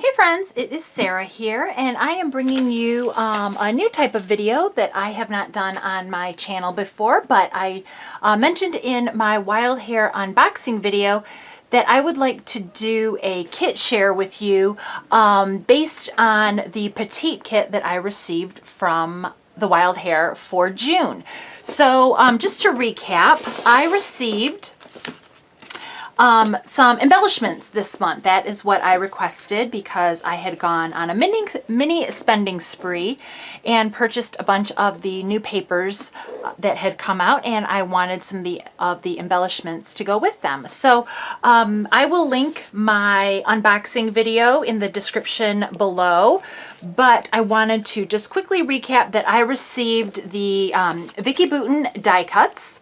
Hey friends, it is Sarah here, and I am bringing you a new type of video that I have not done on my channel before, but I mentioned in my Wild Hare unboxing video that I would like to do a kit share with you based on the petite kit that I received from the Wild Hare for June. So just to recap, I received some embellishments this month. That is what I requested because I had gone on a mini spending spree and purchased a bunch of the new papers that had come out, and I wanted some of the embellishments to go with them. So I will link my unboxing video in the description below, but I wanted to just quickly recap that I received the Vicki Boutin die cuts.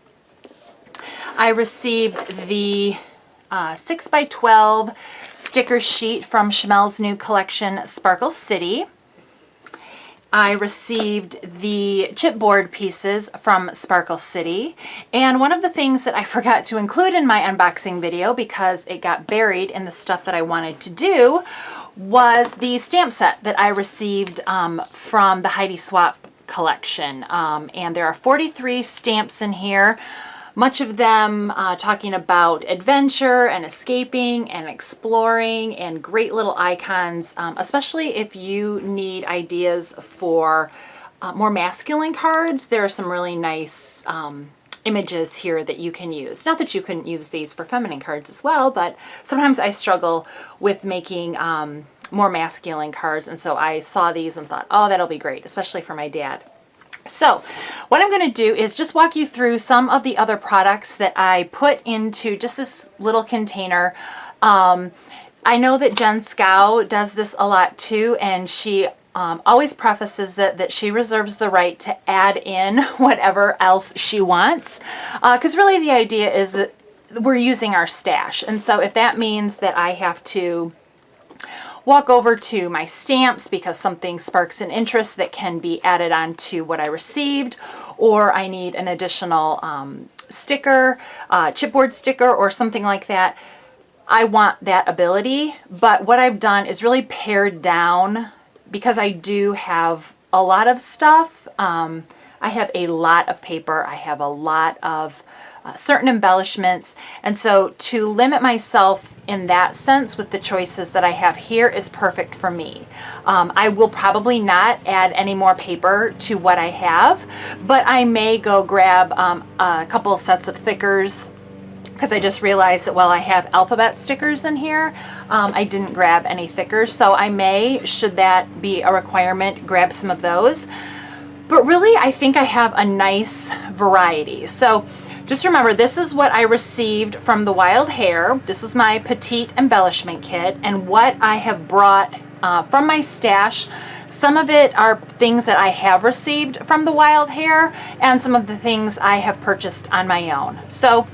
I received the 6x12 sticker sheet from Chamel's new collection, Sparkle City. I received the chipboard pieces from Sparkle City. And one of the things that I forgot to include in my unboxing video because it got buried in the stuff that I wanted to do was the stamp set that I received from the Heidi Swap collection. And there are 43 stamps in here. Much of them talking about adventure and escaping and exploring, and great little icons, especially if you need ideas for more masculine cards. There are some really nice images here that you can use. Not that you couldn't use these for feminine cards as well, but sometimes I struggle with making more masculine cards, and so I saw these and thought, oh, that'll be great, especially for my dad. So what I'm going to do is just walk you through some of the other products that I put into just this little container. I know that Jen Scow does this a lot too, and she always prefaces that she reserves the right to add in whatever else she wants, because really the idea is that we're using our stash. And so if that means that I have to walk over to my stamps because something sparks an interest that can be added on to what I received, or I need an additional sticker, chipboard sticker or something like that, I want that ability. But what I've done is really pared down, because I do have a lot of stuff. I have a lot of paper. I have a lot of certain embellishments, and so to limit myself in that sense with the choices that I have here is perfect for me. I will probably not add any more paper to what I have, but I may go grab a couple of sets of thickers, because I just realized that while I have alphabet stickers in here, I didn't grab any thickers, so I may, should that be a requirement, grab some of those. But really, I think I have a nice variety. So just remember, this is what I received from the Wild Hare. This was my petite embellishment kit, and what I have brought from my stash. Some of it are things that I have received from the Wild Hare, and some of the things I have purchased on my own. So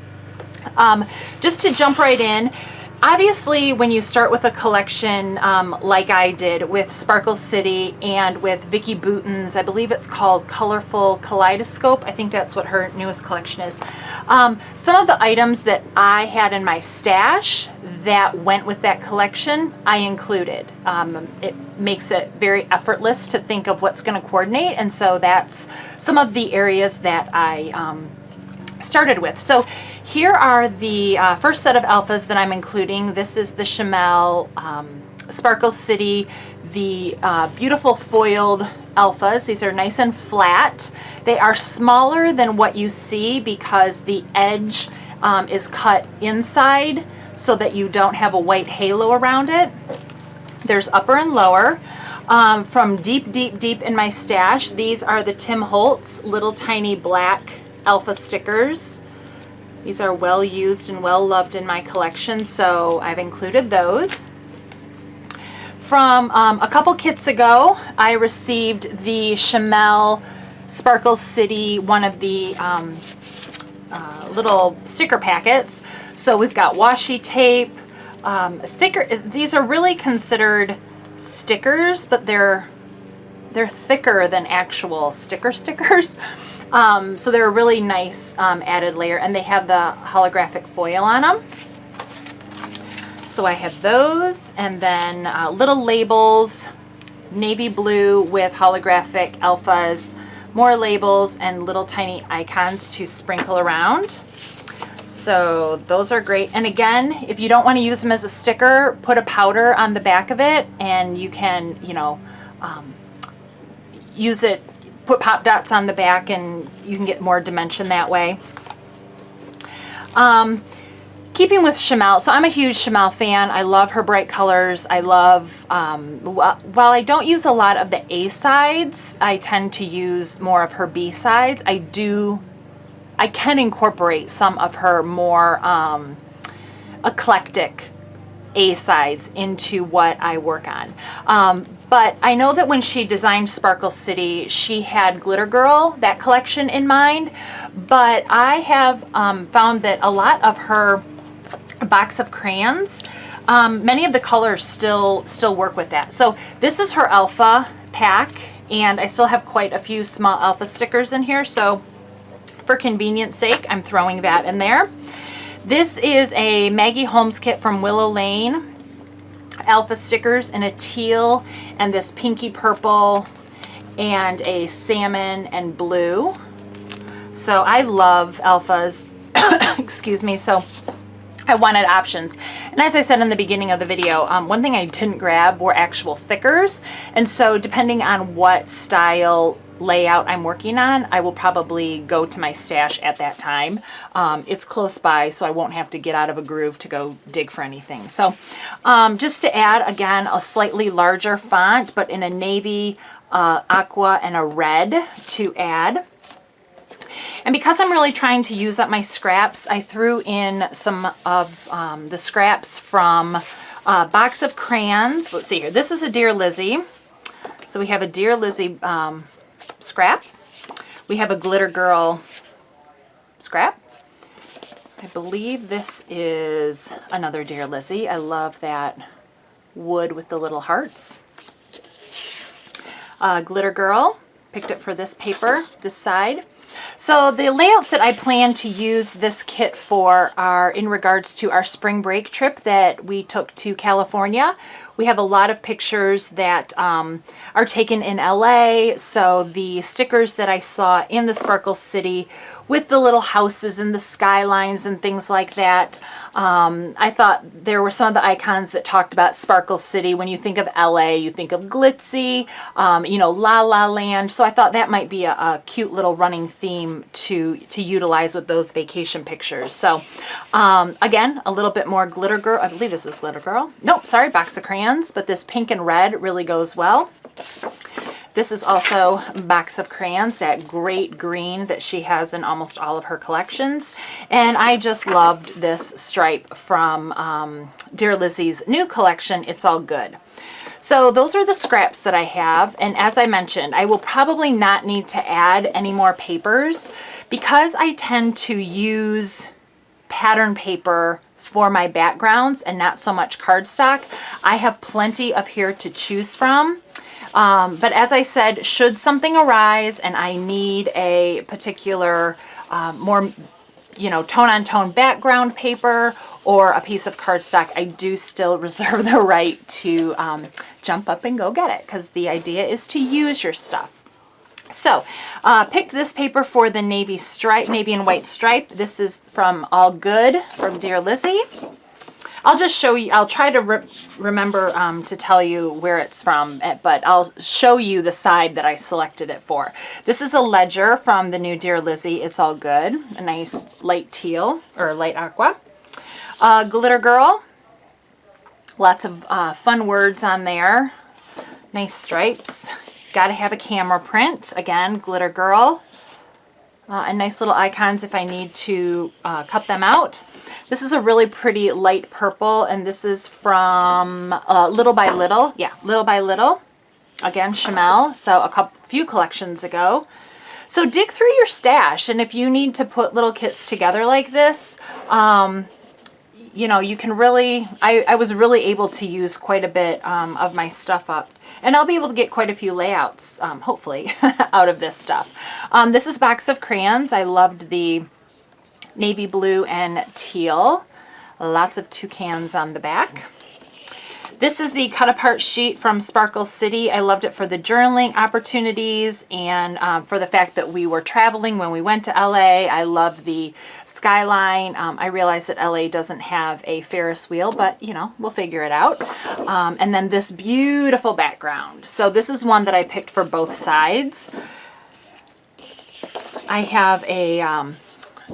just to jump right in, obviously, when you start with a collection like I did with Sparkle City and with Vicki Boutin's, I believe it's called Colorful Kaleidoscope. I think that's what her newest collection is. Some of the items that I had in my stash that went with that collection, I included. It makes it very effortless to think of what's going to coordinate, and so that's some of the areas that I started with. So here are the first set of alphas that I'm including. This is the Chamel Sparkle City, the beautiful foiled alphas. These are nice and flat. They are smaller than what you see because the edge is cut inside so that you don't have a white halo around it. There's upper and lower. From deep in my stash, these are the Tim Holtz little tiny black alpha stickers. These are well used and well loved in my collection, so I've included those. From a couple kits ago, I received the Chamel Sparkle City, one of the little sticker packets. So we've got washi tape, thicker. These are really considered stickers, but they're thicker than actual stickers. So they're a really nice added layer, and they have the holographic foil on them. So I have those, and then little labels, navy blue with holographic alphas, more labels, and little tiny icons to sprinkle around. So those are great. And again, if you don't want to use them as a sticker, put a powder on the back of it, and you can, you know, use it, put pop dots on the back, and you can get more dimension that way. Keeping with Chamel, so I'm a huge Chamel fan. I love her bright colors. I love, while I don't use a lot of the A sides, I tend to use more of her B sides. I can incorporate some of her more eclectic A sides into what I work on. But I know that when she designed Sparkle City, she had Glitter Girl, that collection, in mind. But I have found that a lot of her box of crayons, many of the colors still work with that. So this is her alpha pack, and I still have quite a few small alpha stickers in here. So for convenience sake, I'm throwing that in there. This is a Maggie Holmes kit from Willow Lane. Alpha stickers in a teal and this pinky purple and a salmon and blue. So I love alphas. Excuse me. So I wanted options. And as I said in the beginning of the video, one thing I didn't grab were actual thickers. And so depending on what style layout I'm working on, I will probably go to my stash at that time. It's close by, so I won't have to get out of a groove to go dig for anything. So just to add, again, a slightly larger font, but in a navy, aqua, and a red to add. And because I'm really trying to use up my scraps, I threw in some of the scraps from a box of crayons. Let's see here. This is a Dear Lizzie. So we have a Dear Lizzie scrap. We have a Glitter Girl scrap. I believe this is another Dear Lizzie. I love that wood with the little hearts. Glitter Girl. Picked it for this paper, this side. So the layouts that I plan to use this kit for are in regards to our spring break trip that we took to California. We have a lot of pictures that are taken in LA. So the stickers that I saw in the Sparkle City with the little houses and the skylines and things like that, I thought there were some of the icons that talked about Sparkle City. When you think of LA, you think of glitzy, you know, La La Land. So I thought that might be a cute little running theme to utilize with those vacation pictures. So again, a little bit more Glitter Girl. I believe this is Glitter Girl. Nope, sorry, box of crayons. But this pink and red really goes well. This is also a box of crayons, that great green that she has in almost all of her collections. And I just loved this stripe from Dear Lizzie's new collection, It's All Good. So those are the scraps that I have. And as I mentioned, I will probably not need to add any more papers because I tend to use pattern paper for my backgrounds and not so much cardstock. I have plenty of here to choose from. But as I said, should something arise and I need a particular more, you know, tone-on-tone background paper or a piece of cardstock, I do still reserve the right to jump up and go get it, because the idea is to use your stuff. So, picked this paper for the navy stripe, navy and white stripe. This is from All Good from Dear Lizzie. I'll just show you, I'll try to remember to tell you where it's from, but I'll show you the side that I selected it for. This is a ledger from the new Dear Lizzie, It's All Good. A nice light teal, or light aqua. Glitter Girl. Lots of fun words on there. Nice stripes. Got to have a camera print. Again, Glitter Girl. And nice little icons if I need to cut them out. This is a really pretty light purple, and this is from Little by Little. Yeah, Little by Little. Again, Chamel. So a few collections ago. So dig through your stash, and if you need to put little kits together like this, you know, you can really, I was really able to use quite a bit of my stuff up. And I'll be able to get quite a few layouts, hopefully, out of this stuff. This is a box of crayons. I loved the navy blue and teal. Lots of toucans on the back. This is the cut apart sheet from Sparkle City. I loved it for the journaling opportunities and for the fact that we were traveling when we went to LA. I love the skyline. I realize that LA doesn't have a Ferris wheel, but you know, we'll figure it out. And then this beautiful background. So this is one that I picked for both sides. I have a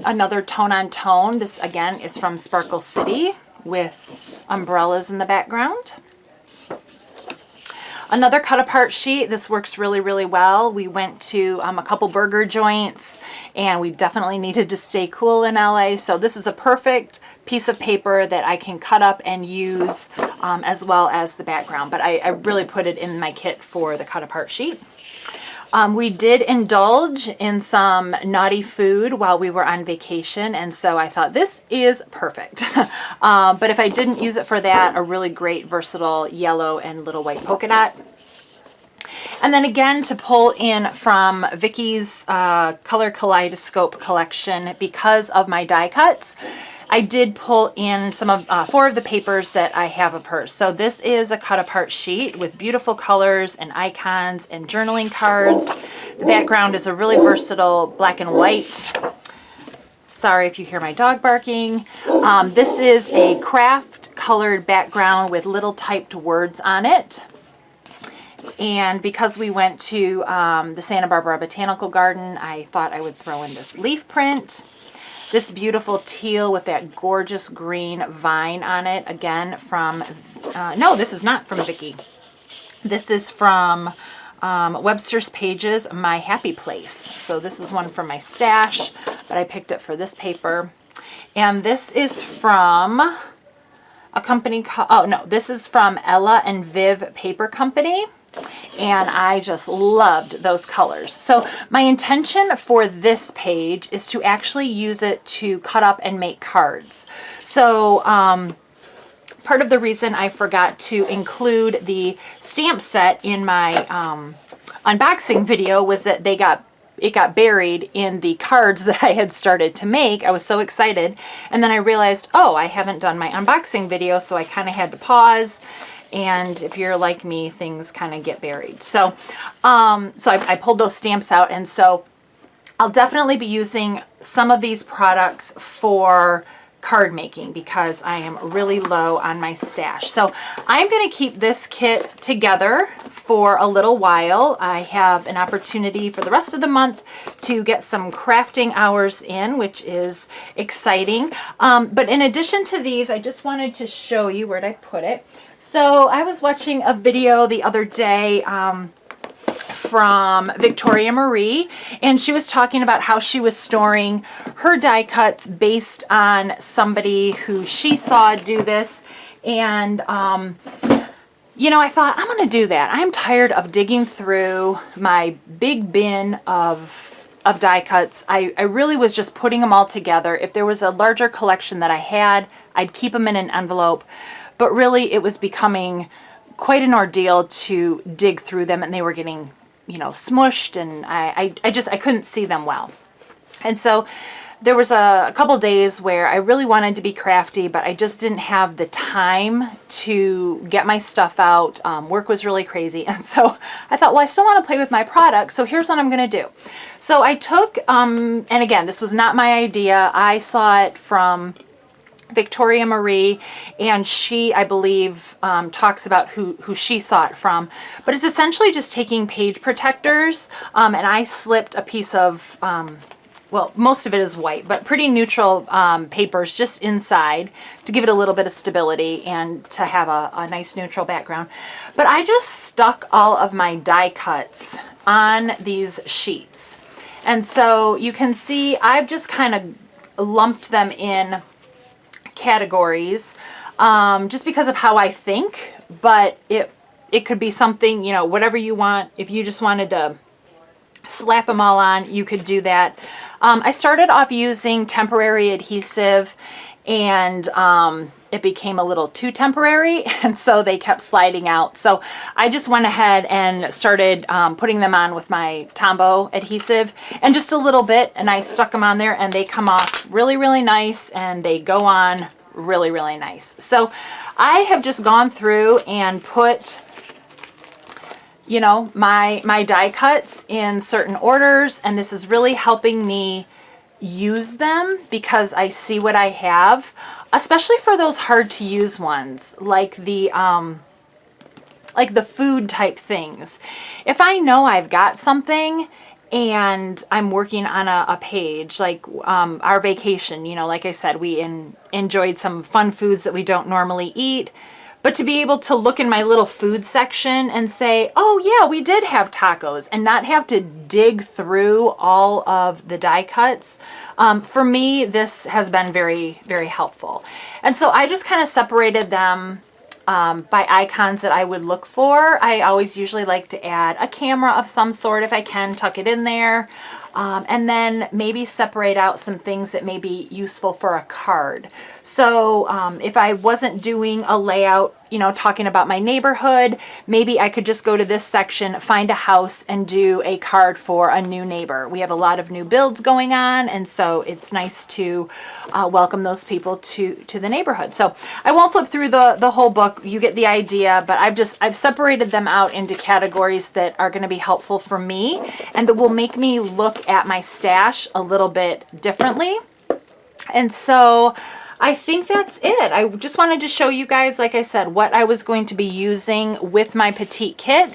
another tone on tone. This again is from Sparkle City with umbrellas in the background. Another cut apart sheet. This works really, really well. We went to a couple burger joints and we definitely needed to stay cool in LA. So this is a perfect piece of paper that I can cut up and use as well as the background. But I really put it in my kit for the cut apart sheet. We did indulge in some naughty food while we were on vacation, and so I thought this is perfect. But if I didn't use it for that, a really great versatile yellow and little white polka dot. And then again, to pull in from Vicky's Color Kaleidoscope collection, because of my die cuts, I did pull in some of 4 of the papers that I have of hers. So this is a cut apart sheet with beautiful colors and icons and journaling cards. The background is a really versatile black and white. Sorry if you hear my dog barking. This is a craft colored background with little typed words on it. And because we went to the Santa Barbara Botanical Garden, I thought I would throw in this leaf print. This beautiful teal with that gorgeous green vine on it, again from, no, this is not from Vicky. This is from Webster's Pages, My Happy Place. So this is one from my stash, but I picked it for this paper. And this is from a company called, oh no, this is from Ella and Viv Paper Company. And I just loved those colors. So my intention for this page is to actually use it to cut up and make cards. So part of the reason I forgot to include the stamp set in my unboxing video was that it got buried in the cards that I had started to make. I was so excited. And then I realized, oh, I haven't done my unboxing video, so I kind of had to pause. And if you're like me, things kind of get buried. So, I pulled those stamps out, and so I'll definitely be using some of these products for card making because I am really low on my stash. So I'm going to keep this kit together for a little while. I have an opportunity for the rest of the month to get some crafting hours in, which is exciting. But in addition to these, I just wanted to show you, where'd I put it? So I was watching a video the other day from Victoria Marie, and she was talking about how she was storing her die cuts based on somebody who she saw do this. And you know, I thought, I'm going to do that. I'm tired of digging through my big bin of die cuts. I really was just putting them all together. If there was a larger collection that I had, I'd keep them in an envelope. But really, it was becoming quite an ordeal to dig through them, and they were getting, you know, smushed, and I couldn't see them well. And so there was a couple days where I really wanted to be crafty, but I just didn't have the time to get my stuff out. Work was really crazy. And so I thought, well, I still want to play with my product, so here's what I'm going to do. So I took, and again, this was not my idea. I saw it from Victoria Marie, and she, I believe, talks about who she saw it from. But it's essentially just taking page protectors, and I slipped a piece of, well, most of it is white, but pretty neutral papers just inside to give it a little bit of stability and to have a nice neutral background. But I just stuck all of my die cuts on these sheets. And so you can see I've just kind of lumped them in categories just because of how I think, but it could be something, you know, whatever you want. If you just wanted to slap them all on, you could do that. I started off using temporary adhesive, and it became a little too temporary, and so they kept sliding out. So I just went ahead and started putting them on with my Tombow adhesive, and just a little bit, and I stuck them on there, and they come off really, really nice, and they go on really, really nice. So I have just gone through and put, you know, my die cuts in certain orders, and this is really helping me use them because I see what I have, especially for those hard to use ones, like the food type things. If I know I've got something and I'm working on a page, like our vacation, you know, like I said, we enjoyed some fun foods that we don't normally eat. But to be able to look in my little food section and say, oh yeah, we did have tacos, and not have to dig through all of the die cuts, for me, this has been very, very helpful. And so I just kind of separated them by icons that I would look for. I always usually like to add a camera of some sort if I can, tuck it in there. And then maybe separate out some things that may be useful for a card. So if I wasn't doing a layout, you know, talking about my neighborhood, maybe I could just go to this section, find a house, and do a card for a new neighbor. We have a lot of new builds going on, and so it's nice to welcome those people to the neighborhood. So I won't flip through the whole book. You get the idea, but I've separated them out into categories that are going to be helpful for me and that will make me look at my stash a little bit differently. And so I think that's it. I just wanted to show you guys, like I said, what I was going to be using with my petite kit.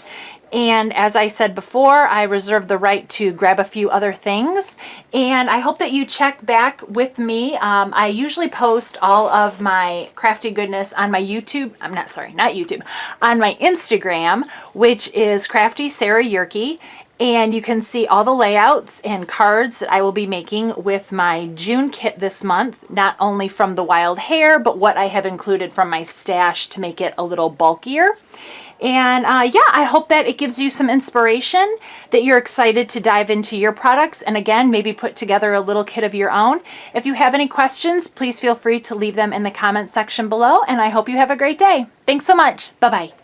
And as I said before, I reserve the right to grab a few other things. And I hope that you check back with me. I usually post all of my crafty goodness on my YouTube. Not YouTube, on my Instagram, which is Crafty Sarah Yerke. And you can see all the layouts and cards that I will be making with my June kit this month, not only from the Wild Hare, but what I have included from my stash to make it a little bulkier. And yeah, I hope that it gives you some inspiration, that you're excited to dive into your products, and again, maybe put together a little kit of your own. If you have any questions, please feel free to leave them in the comment section below, and I hope you have a great day. Thanks so much. Bye-bye.